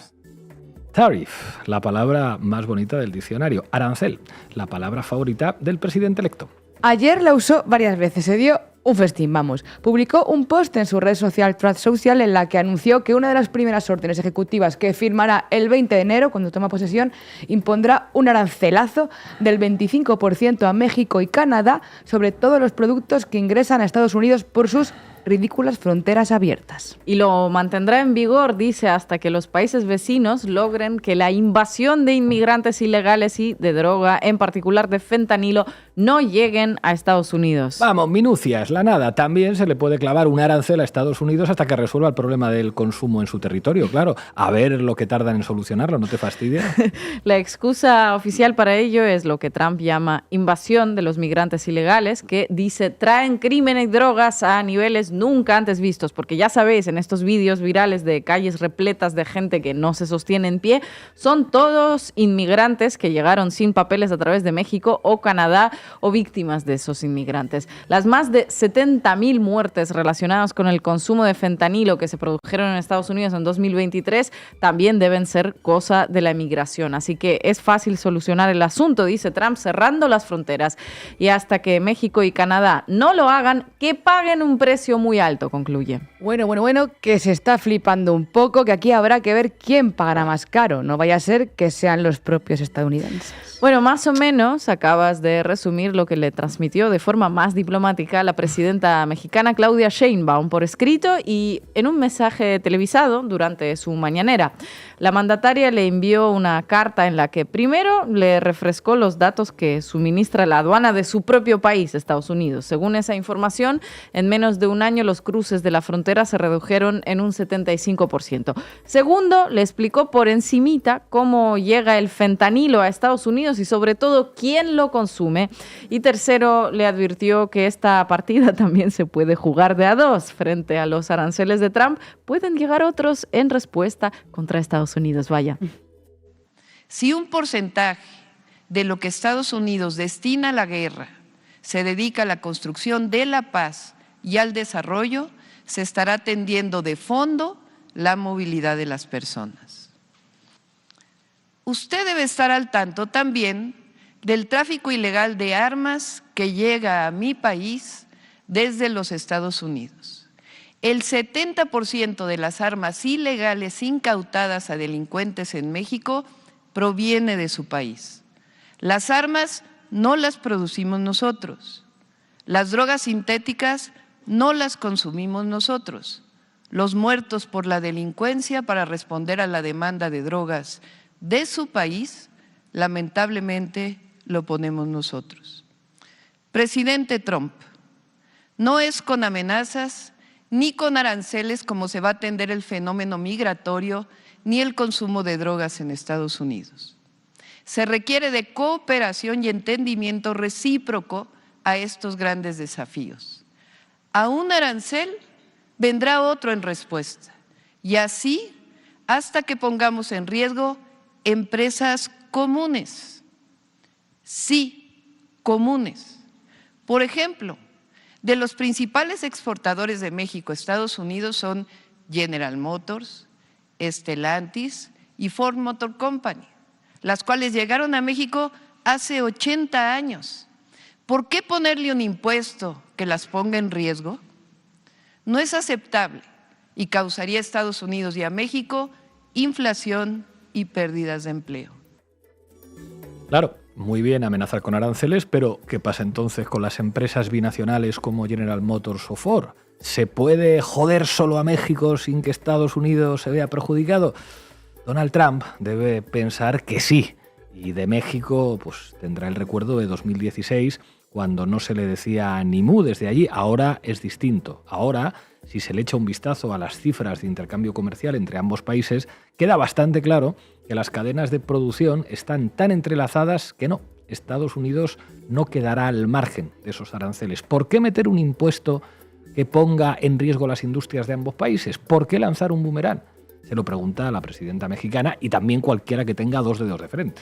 Tariff, la palabra más bonita del diccionario. Arancel, la palabra favorita del presidente electo. Ayer la usó varias veces, se dio un festín, vamos. Publicó un post en su red social Truth Social en la que anunció que una de las primeras órdenes ejecutivas que firmará el 20 de enero, cuando toma posesión, impondrá un arancelazo del 25% a México y Canadá sobre todos los productos que ingresan a Estados Unidos por sus ridículas fronteras abiertas. Y lo mantendrá en vigor, dice, hasta que los países vecinos logren que la invasión de inmigrantes ilegales y de droga, en particular de fentanilo, no lleguen a Estados Unidos. Vamos, minucias, la nada. También se le puede clavar un arancel a Estados Unidos hasta que resuelva el problema del consumo en su territorio, claro. A ver lo que tardan en solucionarlo, ¿no te fastidia? La excusa oficial para ello es lo que Trump llama invasión de los migrantes ilegales, que dice traen crimen y drogas a niveles nunca antes vistos, porque ya sabéis, en estos vídeos virales de calles repletas de gente que no se sostiene en pie, son todos inmigrantes que llegaron sin papeles a través de México o Canadá o víctimas de esos inmigrantes. Las más de 70.000 muertes relacionadas con el consumo de fentanilo que se produjeron en Estados Unidos en 2023 también deben ser cosa de la inmigración. Así que es fácil solucionar el asunto, dice Trump, cerrando las fronteras. Y hasta que México y Canadá no lo hagan, que paguen un precio muy alto, concluye. Bueno, que se está flipando un poco, que aquí habrá que ver quién pagará más caro. No vaya a ser que sean los propios estadounidenses. Bueno, más o menos acabas de resumir lo que le transmitió de forma más diplomática la presidenta mexicana Claudia Sheinbaum por escrito y en un mensaje televisado durante su mañanera. La mandataria le envió una carta en la que primero le refrescó los datos que suministra la aduana de su propio país, Estados Unidos. Según esa información, en menos de un año los cruces de la frontera se redujeron en un 75%. Segundo, le explicó por encimita cómo llega el fentanilo a Estados Unidos y sobre todo quién lo consume. Y tercero, le advirtió que esta partida también se puede jugar de a dos. Frente a los aranceles de Trump, pueden llegar otros en respuesta contra Estados Unidos. Vaya. Si un porcentaje de lo que Estados Unidos destina a la guerra se dedica a la construcción de la paz y al desarrollo, se estará atendiendo de fondo la movilidad de las personas. Usted debe estar al tanto también del tráfico ilegal de armas que llega a mi país desde los Estados Unidos. El 70% de las armas ilegales incautadas a delincuentes en México proviene de su país. Las armas no las producimos nosotros. Las drogas sintéticas no las consumimos nosotros. los muertos por la delincuencia para responder a la demanda de drogas de su país, lamentablemente lo ponemos nosotros. Presidente Trump, no es con amenazas ni con aranceles como se va a atender el fenómeno migratorio ni el consumo de drogas en Estados Unidos. Se requiere de cooperación y entendimiento recíproco a estos grandes desafíos. A un arancel vendrá otro en respuesta, y así hasta que pongamos en riesgo empresas comunes. Sí, comunes. Por ejemplo, de los principales exportadores de México a Estados Unidos son General Motors, Stellantis y Ford Motor Company, las cuales llegaron a México hace 80 años. ¿Por qué ponerle un impuesto que las ponga en riesgo? No es aceptable y causaría a Estados Unidos y a México inflación y pérdidas de empleo. Claro, muy bien amenazar con aranceles, pero ¿qué pasa entonces con las empresas binacionales como General Motors o Ford? ¿Se puede joder solo a México sin que Estados Unidos se vea perjudicado? Donald Trump debe pensar que sí, y de México pues tendrá el recuerdo de 2016, cuando no se le decía ni mu desde allí. Ahora es distinto. Ahora, si se le echa un vistazo a las cifras de intercambio comercial entre ambos países, queda bastante claro que las cadenas de producción están tan entrelazadas que no, Estados Unidos no quedará al margen de esos aranceles. ¿Por qué meter un impuesto que ponga en riesgo las industrias de ambos países? ¿Por qué lanzar un boomerang? Se lo pregunta a la presidenta mexicana y también cualquiera que tenga dos dedos de frente.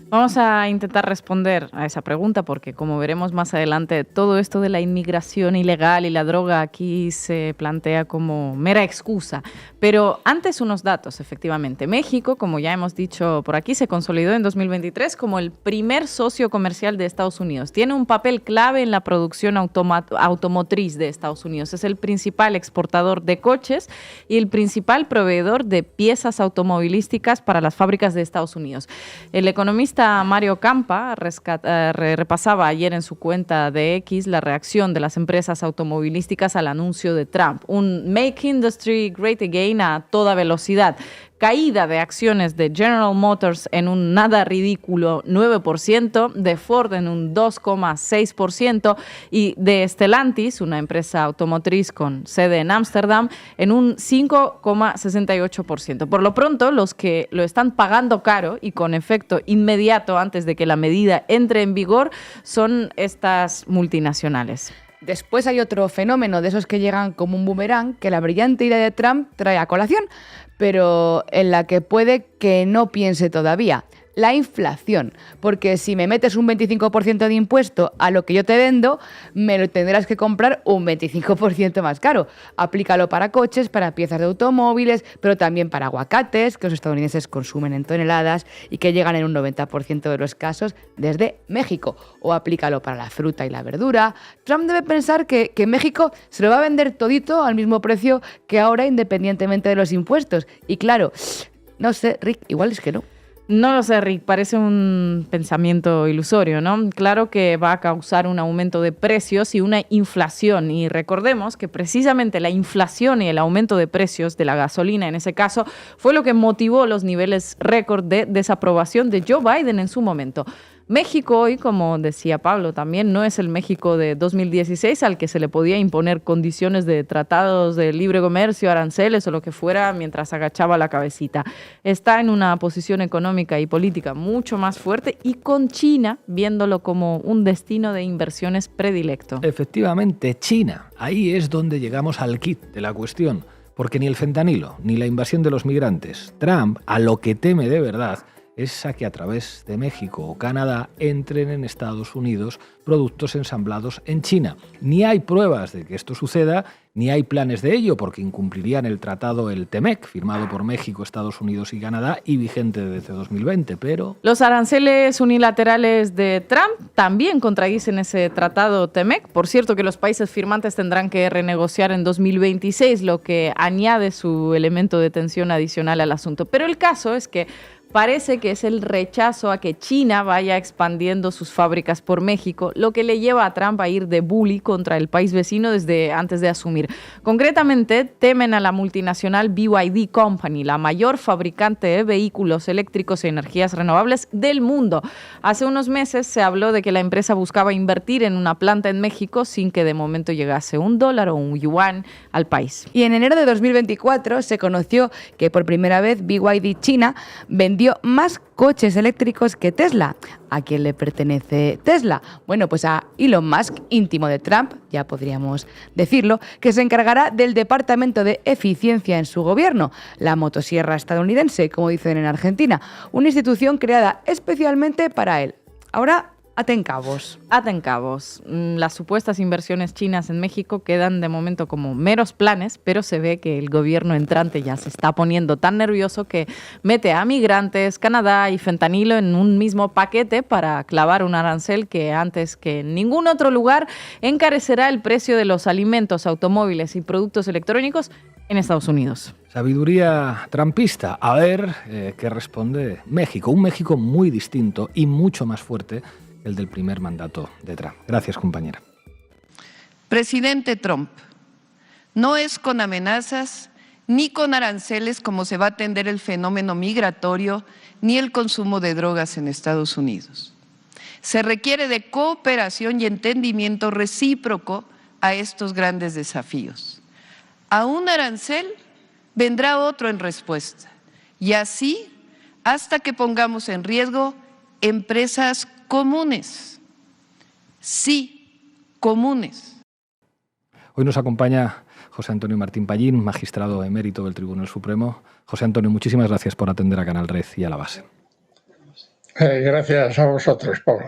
Vamos a intentar responder a esa pregunta porque, como veremos más adelante, todo esto de la inmigración ilegal y la droga aquí se plantea como mera excusa. Pero antes unos datos, efectivamente. México, como ya hemos dicho por aquí, se consolidó en 2023 como el primer socio comercial de Estados Unidos. Tiene un papel clave en la producción automotriz de Estados Unidos. Es el principal exportador de coches y el principal proveedor de piezas automovilísticas para las fábricas de Estados Unidos. El economista Mario Campa repasaba ayer en su cuenta de X la reacción de las empresas automovilísticas al anuncio de Trump. Un Make Industry Great Again a toda velocidad. Caída de acciones de General Motors en un nada ridículo 9%, de Ford en un 2,6% y de Stellantis, una empresa automotriz con sede en Ámsterdam, en un 5,68%. Por lo pronto, los que lo están pagando caro y con efecto inmediato antes de que la medida entre en vigor son estas multinacionales. Después hay otro fenómeno de esos que llegan como un boomerang que la brillante idea de Trump trae a colación, pero en la que puede que no piense todavía. La inflación, porque si me metes un 25% de impuesto a lo que yo te vendo, me lo tendrás que comprar un 25% más caro. Aplícalo para coches, para piezas de automóviles, pero también para aguacates, que los estadounidenses consumen en toneladas y que llegan en un 90% de los casos desde México. O aplícalo para la fruta y la verdura. Trump debe pensar que México se lo va a vender todito al mismo precio que ahora, independientemente de los impuestos. Y claro, no sé, Rick, igual es que no. No lo sé, Rick, parece un pensamiento ilusorio, ¿no? Claro que va a causar un aumento de precios y una inflación. Y recordemos que precisamente la inflación y el aumento de precios de la gasolina, en ese caso, fue lo que motivó los niveles récord de desaprobación de Joe Biden en su momento. México hoy, como decía Pablo también, no es el México de 2016 al que se le podía imponer condiciones de tratados de libre comercio, aranceles o lo que fuera mientras agachaba la cabecita. Está en una posición económica y política mucho más fuerte y con China viéndolo como un destino de inversiones predilecto. Efectivamente, China. Ahí es donde llegamos al quid de la cuestión. Porque ni el fentanilo, ni la invasión de los migrantes, Trump a lo que teme de verdad es a que a través de México o Canadá entren en Estados Unidos productos ensamblados en China. Ni hay pruebas de que esto suceda, ni hay planes de ello, porque incumplirían el tratado, el TEMEC, firmado por México, Estados Unidos y Canadá y vigente desde 2020, pero... Los aranceles unilaterales de Trump también contradicen ese tratado TEMEC. Por cierto, que los países firmantes tendrán que renegociar en 2026, lo que añade su elemento de tensión adicional al asunto. Pero el caso es que parece que es el rechazo a que China vaya expandiendo sus fábricas por México, lo que le lleva a Trump a ir de bully contra el país vecino desde antes de asumir. Concretamente, temen a la multinacional BYD Company, la mayor fabricante de vehículos eléctricos e energías renovables del mundo. Hace unos meses se habló de que la empresa buscaba invertir en una planta en México sin que de momento llegase $1 o un yuan al país. Y en enero de 2024 se conoció que por primera vez BYD China vendió más coches eléctricos que Tesla. ¿A quién le pertenece Tesla? Bueno, pues a Elon Musk, íntimo de Trump, ya podríamos decirlo, que se encargará del Departamento de Eficiencia en su gobierno, la motosierra estadounidense, como dicen en Argentina, una institución creada especialmente para él. Ahora, aten cabos. Aten cabos. Las supuestas inversiones chinas en México quedan de momento como meros planes, pero se ve que el gobierno entrante ya se está poniendo tan nervioso que mete a migrantes, Canadá y fentanilo en un mismo paquete para clavar un arancel que antes que en ningún otro lugar encarecerá el precio de los alimentos, automóviles y productos electrónicos en Estados Unidos. Sabiduría trumpista. A ver qué responde México. Un México muy distinto y mucho más fuerte que el del primer mandato de Trump. Gracias, compañera. Presidente Trump, no es con amenazas ni con aranceles como se va a atender el fenómeno migratorio ni el consumo de drogas en Estados Unidos. Se requiere de cooperación y entendimiento recíproco a estos grandes desafíos. A un arancel vendrá otro en respuesta, y así hasta que pongamos en riesgo empresas comunes. Sí, comunes. Hoy nos acompaña José Antonio Martín Pallín, magistrado emérito del Tribunal Supremo. José Antonio, muchísimas gracias por atender a Canal Red y a La Base. Gracias a vosotros, Pablo.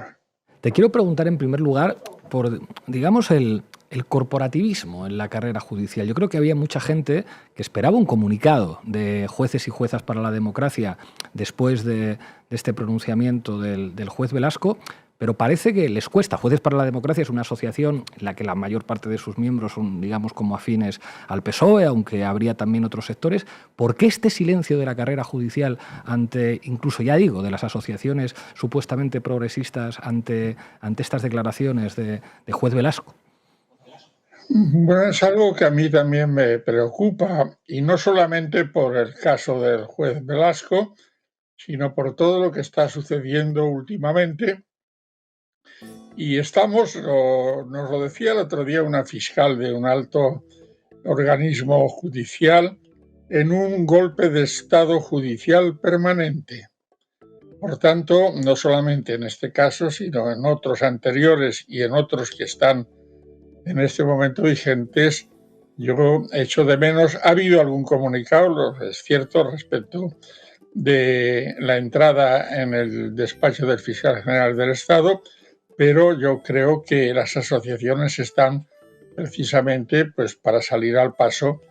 Te quiero preguntar en primer lugar por, digamos, el corporativismo en la carrera judicial. Yo creo que había mucha gente que esperaba un comunicado de jueces y juezas para la democracia después de este pronunciamiento del juez Velasco, pero parece que les cuesta. Jueces para la Democracia es una asociación en la que la mayor parte de sus miembros son, digamos, como afines al PSOE, aunque habría también otros sectores. ¿Por qué este silencio de la carrera judicial ante, incluso ya digo, de las asociaciones supuestamente progresistas ante estas declaraciones de juez Velasco? Bueno, es algo que a mí también me preocupa, y no solamente por el caso del juez Velasco, sino por todo lo que está sucediendo últimamente. Y estamos, nos lo decía el otro día una fiscal de un alto organismo judicial, en un golpe de estado judicial permanente. Por tanto, no solamente en este caso, sino en otros anteriores y en otros que están en este momento vigentes, yo echo de menos. Ha habido algún comunicado, es cierto, respecto de la entrada en el despacho del fiscal general del Estado, pero yo creo que las asociaciones están precisamente pues, para salir al paso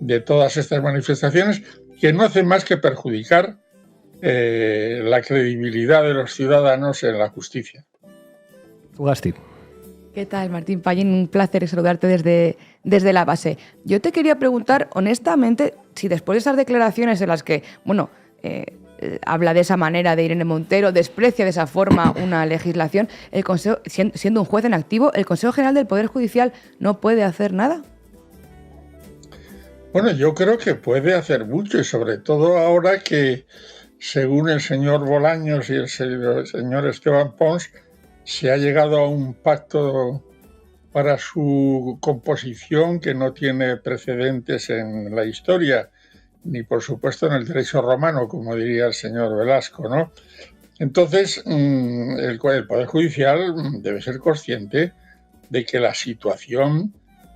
de todas estas manifestaciones que no hacen más que perjudicar la credibilidad de los ciudadanos en la justicia. Ugasti. ¿Qué tal, Martín Pallín? Un placer saludarte desde La Base. Yo te quería preguntar, honestamente, si después de esas declaraciones en las que, bueno, habla de esa manera de Irene Montero, desprecia de esa forma una legislación, el Consejo, siendo un juez en activo, ¿el Consejo General del Poder Judicial no puede hacer nada? Bueno, yo creo que puede hacer mucho, y sobre todo ahora que, según el señor Bolaños y el señor Esteban Pons, se ha llegado a un pacto para su composición que no tiene precedentes en la historia, ni por supuesto en el derecho romano, como diría el señor Velasco, ¿no? Entonces, el Poder Judicial debe ser consciente de que la situación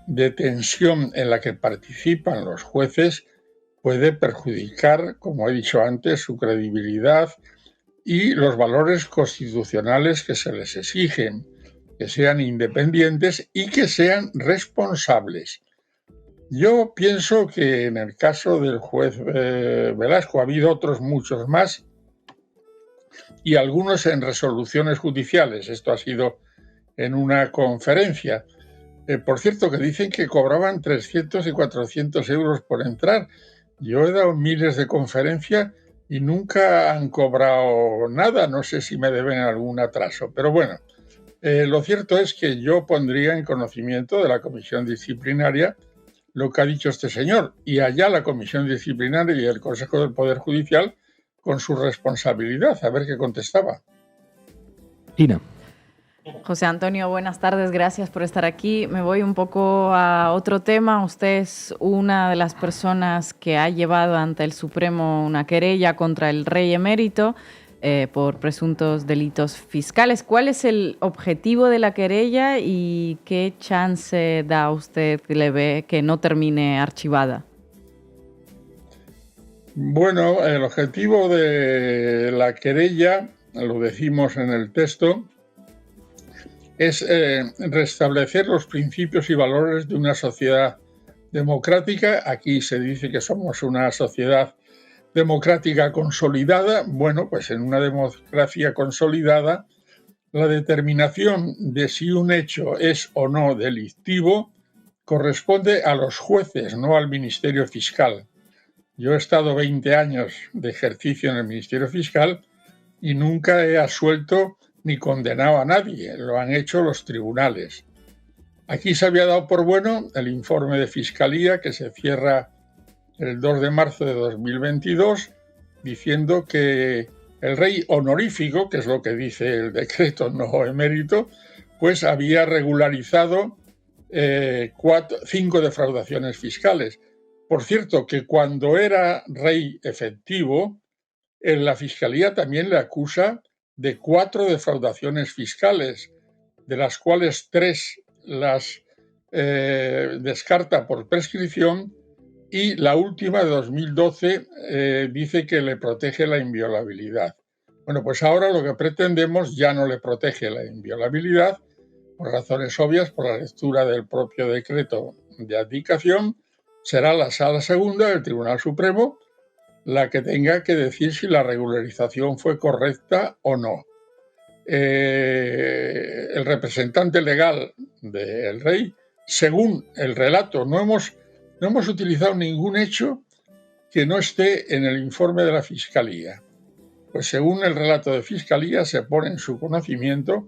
de tensión en la que participan los jueces puede perjudicar, como he dicho antes, su credibilidad y los valores constitucionales que se les exigen, que sean independientes y que sean responsables. Yo pienso que en el caso del juez Velasco ha habido otros muchos más, y algunos en resoluciones judiciales. Esto ha sido en una conferencia. Por cierto, que dicen que cobraban 300 y 400 euros por entrar. Yo he dado miles de conferencias y nunca han cobrado nada. No sé si me deben algún atraso, pero bueno, lo cierto es que yo pondría en conocimiento de la comisión disciplinaria lo que ha dicho este señor, y allá la comisión disciplinaria y el Consejo del Poder Judicial con su responsabilidad, a ver qué contestaba. Ina. José Antonio, buenas tardes, gracias por estar aquí. Me voy un poco a otro tema. Usted es una de las personas que ha llevado ante el Supremo una querella contra el rey emérito por presuntos delitos fiscales. ¿Cuál es el objetivo de la querella y qué chance da usted, le ve, que no termine archivada? Bueno, el objetivo de la querella, lo decimos en el texto, es restablecer los principios y valores de una sociedad democrática. Aquí se dice que somos una sociedad democrática consolidada. Bueno, pues en una democracia consolidada, la determinación de si un hecho es o no delictivo corresponde a los jueces, no al Ministerio Fiscal. Yo he estado 20 años de ejercicio en el Ministerio Fiscal y nunca he absuelto ni condenado a nadie, lo han hecho los tribunales. Aquí se había dado por bueno el informe de Fiscalía que se cierra el 2 de marzo de 2022 diciendo que el rey honorífico, que es lo que dice el decreto, no emérito, pues había regularizado 5 defraudaciones fiscales. Por cierto, que cuando era rey efectivo, en la Fiscalía también le acusa de 4 defraudaciones fiscales, de las cuales 3 las descarta por prescripción y la última de 2012 dice que le protege la inviolabilidad. Bueno, pues ahora lo que pretendemos ya no le protege la inviolabilidad, por razones obvias, por la lectura del propio decreto de abdicación. Será la Sala Segunda del Tribunal Supremo la que tenga que decir si la regularización fue correcta o no. El representante legal del rey, según el relato, no hemos utilizado ningún hecho que no esté en el informe de la Fiscalía. Pues según el relato de Fiscalía se pone en su conocimiento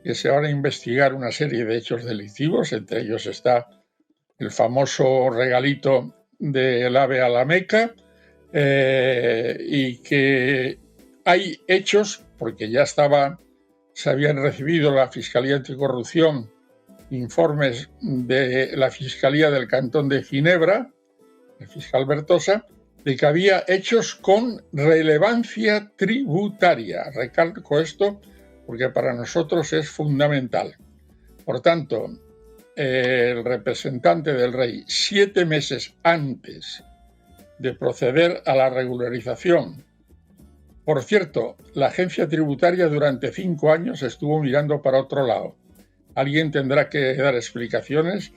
que se van a investigar una serie de hechos delictivos, entre ellos está el famoso regalito del AVE a la Meca, y que hay hechos, porque ya se habían recibido la Fiscalía Anticorrupción informes de la Fiscalía del Cantón de Ginebra, el fiscal Bertosa, de que había hechos con relevancia tributaria. Recalco esto porque para nosotros es fundamental. Por tanto, el representante del rey, 7 meses antes de proceder a la regularización. Por cierto, la agencia tributaria durante 5 años estuvo mirando para otro lado. Alguien tendrá que dar explicaciones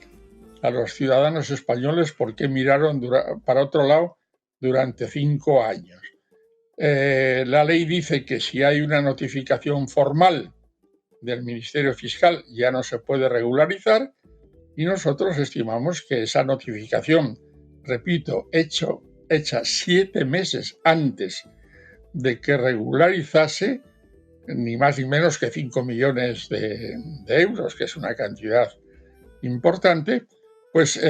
a los ciudadanos españoles por qué miraron para otro lado durante 5 años. La ley dice que si hay una notificación formal del Ministerio Fiscal ya no se puede regularizar y nosotros estimamos que esa notificación, repito, hecha 7 meses antes de que regularizase, ni más ni menos que 5 millones de euros, que es una cantidad importante, pues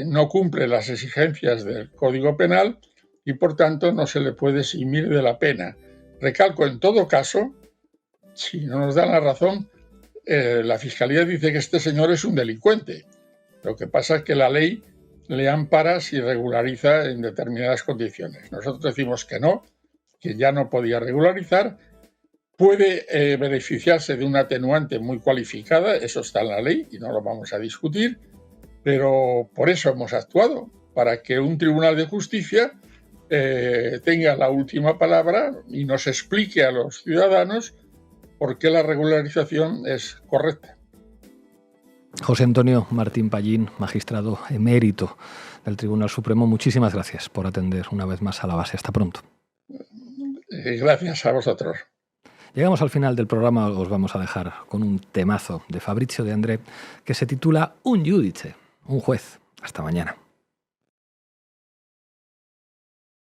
no cumple las exigencias del Código Penal y por tanto no se le puede eximir de la pena. Recalco, en todo caso, si no nos dan la razón, la Fiscalía dice que este señor es un delincuente. Lo que pasa es que la ley le ampara si regulariza en determinadas condiciones. Nosotros decimos que no, que ya no podía regularizar. Puede beneficiarse de una atenuante muy cualificada, eso está en la ley y no lo vamos a discutir, pero por eso hemos actuado, para que un tribunal de justicia tenga la última palabra y nos explique a los ciudadanos por qué la regularización es correcta. José Antonio Martín Pallín, magistrado emérito del Tribunal Supremo, muchísimas gracias por atender una vez más a La Base. Hasta pronto. Gracias a vosotros. Llegamos al final del programa, os vamos a dejar con un temazo de Fabrizio De André que se titula Un giudice, un juez. Hasta mañana.